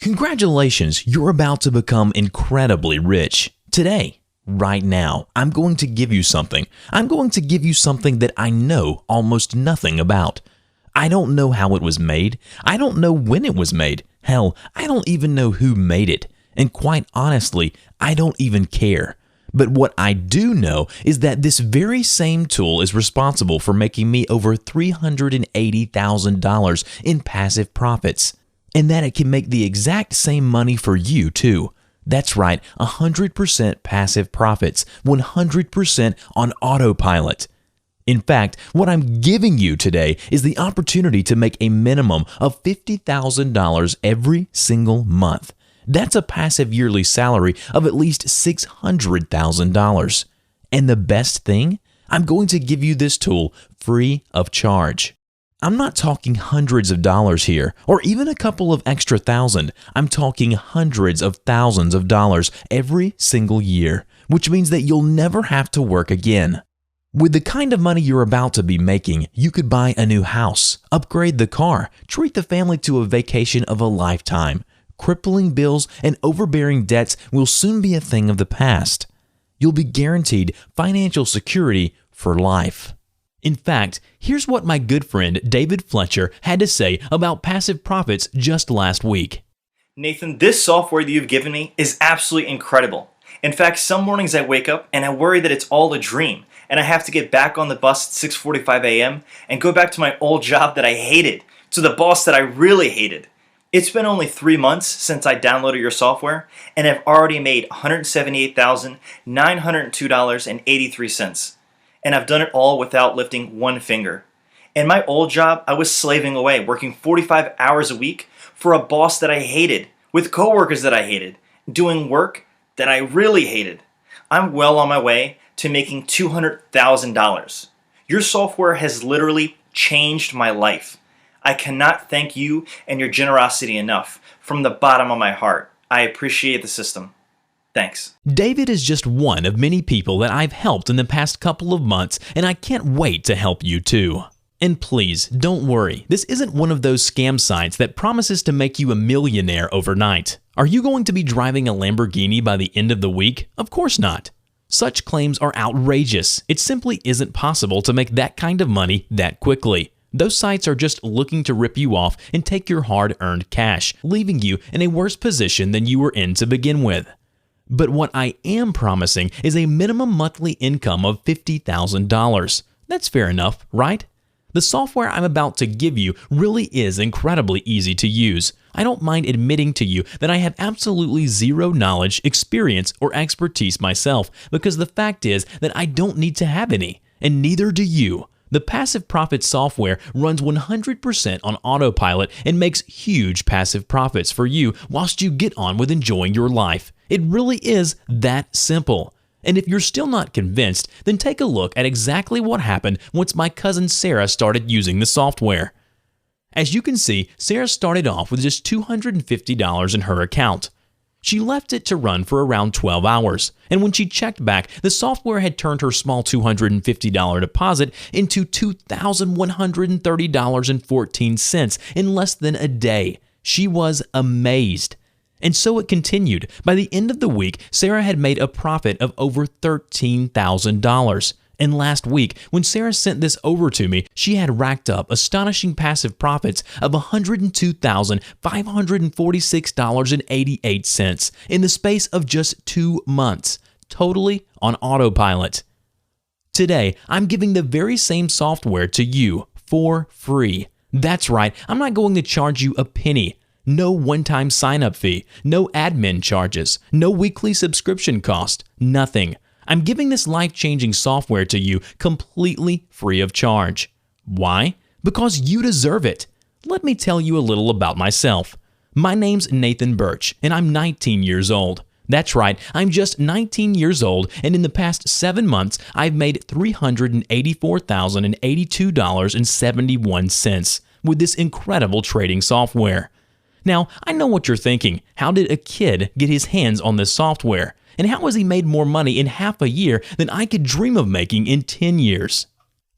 Congratulations, you're about to become incredibly rich. Today, right now, I'm going to give you something. I'm going to give you something that I know almost nothing about. I don't know how it was made. I don't know when it was made. Hell, I don't even know who made it. And quite honestly, I don't even care. But what I do know is that this very same tool is responsible for making me over $380,000 in passive profits. And that it can make the exact same money for you too. That's right, 100% passive profits, 100% on autopilot. In fact, what I'm giving you today is the opportunity to make a minimum of $50,000 every single month. That's a passive yearly salary of at least $600,000. And the best thing? I'm going to give you this tool free of charge. I'm not talking hundreds of dollars here, or even a couple of extra thousand. I'm talking hundreds of thousands of dollars every single year, which means that you'll never have to work again. With the kind of money you're about to be making, you could buy a new house, upgrade the car, treat the family to a vacation of a lifetime. Crippling bills and overbearing debts will soon be a thing of the past. You'll be guaranteed financial security for life. In fact, here's what my good friend David Fletcher had to say about passive profits just last week. Nathan, this software that you've given me is absolutely incredible. In fact, some mornings I wake up and I worry that it's all a dream and I have to get back on the bus at 6:45 a.m. and go back to my old job that I hated, to the boss that I really hated. It's been only 3 months since I downloaded your software and I've already made $178,902.83. And I've done it all without lifting one finger. In my old job, I was slaving away, working 45 hours a week for a boss that I hated, with coworkers that I hated, doing work that I really hated. I'm well on my way to making $200,000. Your software has literally changed my life. I cannot thank you and your generosity enough from the bottom of my heart. I appreciate the system. Thanks. David is just one of many people that I've helped in the past couple of months, and I can't wait to help you too. And please, don't worry, this isn't one of those scam sites that promises to make you a millionaire overnight. Are you going to be driving a Lamborghini by the end of the week? Of course not. Such claims are outrageous. It simply isn't possible to make that kind of money that quickly. Those sites are just looking to rip you off and take your hard-earned cash, leaving you in a worse position than you were in to begin with. But what I am promising is a minimum monthly income of $50,000. That's fair enough, right? The software I'm about to give you really is incredibly easy to use. I don't mind admitting to you that I have absolutely zero knowledge, experience, or expertise myself, because the fact is that I don't need to have any, and neither do you. The passive profit software runs 100% on autopilot and makes huge passive profits for you whilst you get on with enjoying your life. It really is that simple. And if you're still not convinced, then take a look at exactly what happened once my cousin Sarah started using the software. As you can see, Sarah started off with just $250 in her account. She left it to run for around 12 hours, and when she checked back, the software had turned her small $250 deposit into $2,130.14 in less than a day. She was amazed. And so it continued. By the end of the week, Sarah had made a profit of over $13,000. And last week, when Sarah sent this over to me, she had racked up astonishing passive profits of $102,546.88 in the space of just 2 months, totally on autopilot. Today, I'm giving the very same software to you for free. That's right, I'm not going to charge you a penny. No one-time sign-up fee, no admin charges, no weekly subscription cost, nothing. I'm giving this life-changing software to you completely free of charge. Why? Because you deserve it. Let me tell you a little about myself. My name's Nathan Birch, and I'm 19 years old. That's right, I'm just 19 years old, and in the past 7 months, I've made $384,082.71 with this incredible trading software. Now, I know what you're thinking. How did a kid get his hands on this software? And how has he made more money in half a year than I could dream of making in 10 years?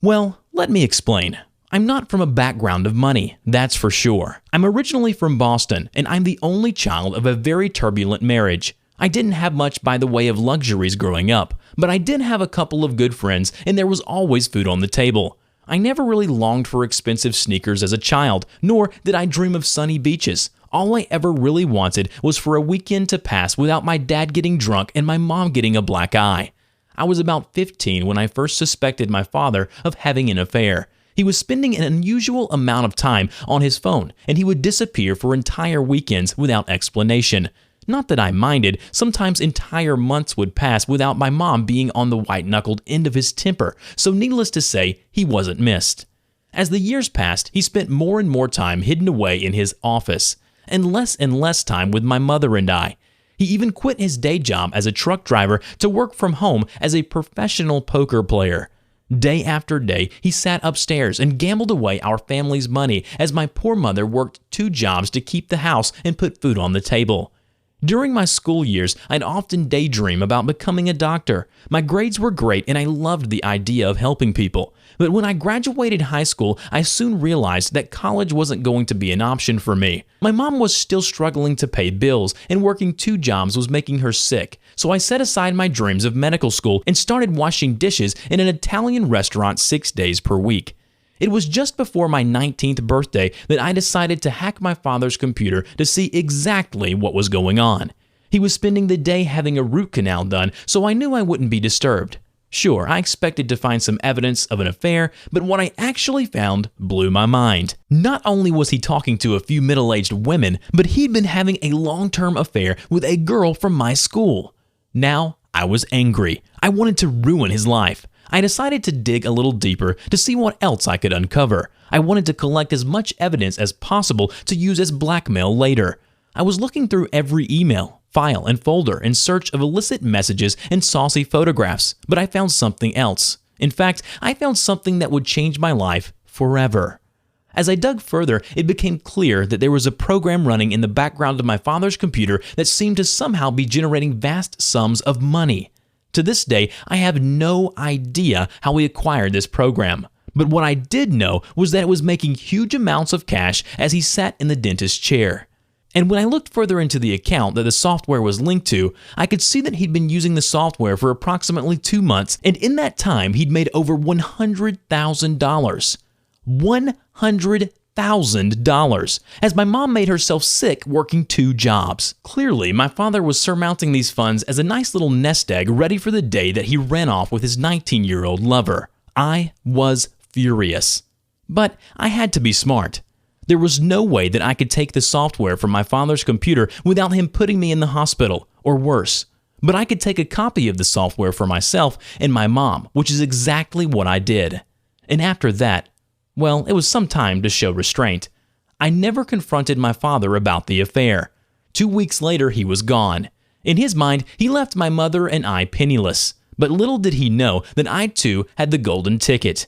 Well, let me explain. I'm not from a background of money, that's for sure. I'm originally from Boston, and I'm the only child of a very turbulent marriage. I didn't have much by the way of luxuries growing up, but I did have a couple of good friends, and there was always food on the table. I never really longed for expensive sneakers as a child, nor did I dream of sunny beaches. All I ever really wanted was for a weekend to pass without my dad getting drunk and my mom getting a black eye. I was about 15 when I first suspected my father of having an affair. He was spending an unusual amount of time on his phone, and he would disappear for entire weekends without explanation. Not that I minded, sometimes entire months would pass without my mom being on the white-knuckled end of his temper, so needless to say, he wasn't missed. As the years passed, he spent more and more time hidden away in his office, and less time with my mother and I. He even quit his day job as a truck driver to work from home as a professional poker player. Day after day, he sat upstairs and gambled away our family's money as my poor mother worked 2 jobs to keep the house and put food on the table. During my school years, I'd often daydream about becoming a doctor. My grades were great and I loved the idea of helping people. But when I graduated high school, I soon realized that college wasn't going to be an option for me. My mom was still struggling to pay bills, and working 2 jobs was making her sick. So I set aside my dreams of medical school and started washing dishes in an Italian restaurant 6 days per week. It was just before my 19th birthday that I decided to hack my father's computer to see exactly what was going on. He was spending the day having a root canal done, so I knew I wouldn't be disturbed. Sure, I expected to find some evidence of an affair, but what I actually found blew my mind. Not only was he talking to a few middle-aged women, but he'd been having a long-term affair with a girl from my school. Now, I was angry. I wanted to ruin his life. I decided to dig a little deeper to see what else I could uncover. I wanted to collect as much evidence as possible to use as blackmail later. I was looking through every email, file, and folder in search of illicit messages and saucy photographs, but I found something else. In fact, I found something that would change my life forever. As I dug further, it became clear that there was a program running in the background of my father's computer that seemed to somehow be generating vast sums of money. To this day, I have no idea how we acquired this program, but what I did know was that it was making huge amounts of cash as he sat in the dentist's chair. And when I looked further into the account that the software was linked to, I could see that he'd been using the software for approximately 2 months, and in that time, he'd made over $100,000. $100,000, as my mom made herself sick working 2 jobs. Clearly, my father was surmounting these funds as a nice little nest egg ready for the day that he ran off with his 19-year-old lover. I was furious. But I had to be smart. There was no way that I could take the software from my father's computer without him putting me in the hospital, or worse. But I could take a copy of the software for myself and my mom, which is exactly what I did. And after that, well, it was some time to show restraint. I never confronted my father about the affair. 2 weeks later, he was gone. In his mind, he left my mother and I penniless. But little did he know that I too had the golden ticket.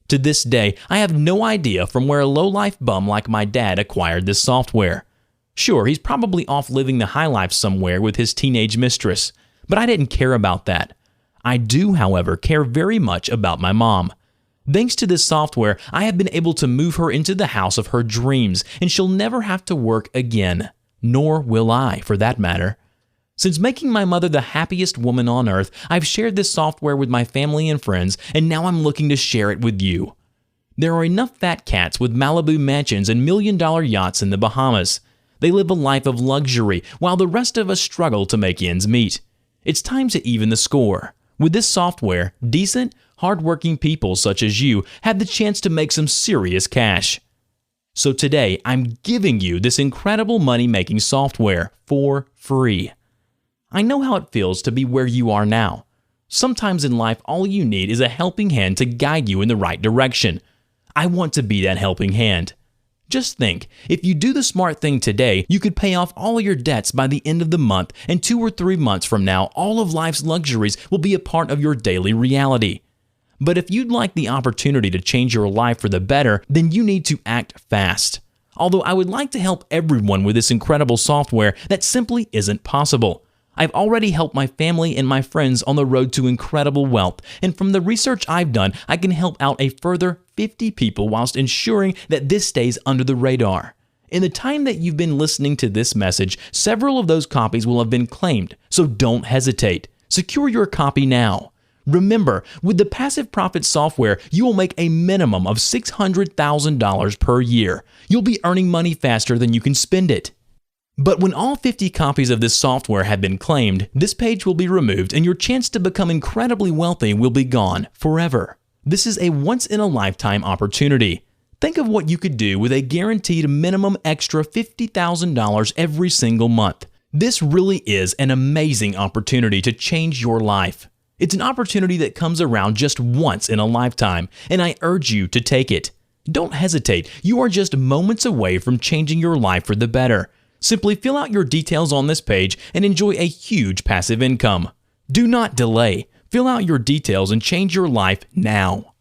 To this day, I have no idea from where a low-life bum like my dad acquired this software. Sure, he's probably off living the high life somewhere with his teenage mistress, but I didn't care about that. I do, however, care very much about my mom. Thanks to this software, I have been able to move her into the house of her dreams, and she'll never have to work again. Nor will I, for that matter. Since making my mother the happiest woman on earth, I've shared this software with my family and friends, and now I'm looking to share it with you. There are enough fat cats with Malibu mansions and million-dollar yachts in the Bahamas. They live a life of luxury, while the rest of us struggle to make ends meet. It's time to even the score. With this software, decent, hardworking people such as you have the chance to make some serious cash. So today, I'm giving you this incredible money-making software for free. I know how it feels to be where you are now. Sometimes in life, all you need is a helping hand to guide you in the right direction. I want to be that helping hand. Just think, if you do the smart thing today, you could pay off all your debts by the end of the month, and 2 or 3 months from now, all of life's luxuries will be a part of your daily reality. But if you'd like the opportunity to change your life for the better, then you need to act fast. Although I would like to help everyone with this incredible software, that simply isn't possible. I've already helped my family and my friends on the road to incredible wealth, and from the research I've done, I can help out a further 50 people whilst ensuring that this stays under the radar. In the time that you've been listening to this message, several of those copies will have been claimed, so don't hesitate. Secure your copy now. Remember, with the Passive Profit software, you will make a minimum of $600,000 per year. You'll be earning money faster than you can spend it. But when all 50 copies of this software have been claimed, this page will be removed and your chance to become incredibly wealthy will be gone forever. This is a once-in-a-lifetime opportunity. Think of what you could do with a guaranteed minimum extra $50,000 every single month. This really is an amazing opportunity to change your life. It's an opportunity that comes around just once in a lifetime, and I urge you to take it. Don't hesitate. You are just moments away from changing your life for the better. Simply fill out your details on this page and enjoy a huge passive income. Do not delay. Fill out your details and change your life now.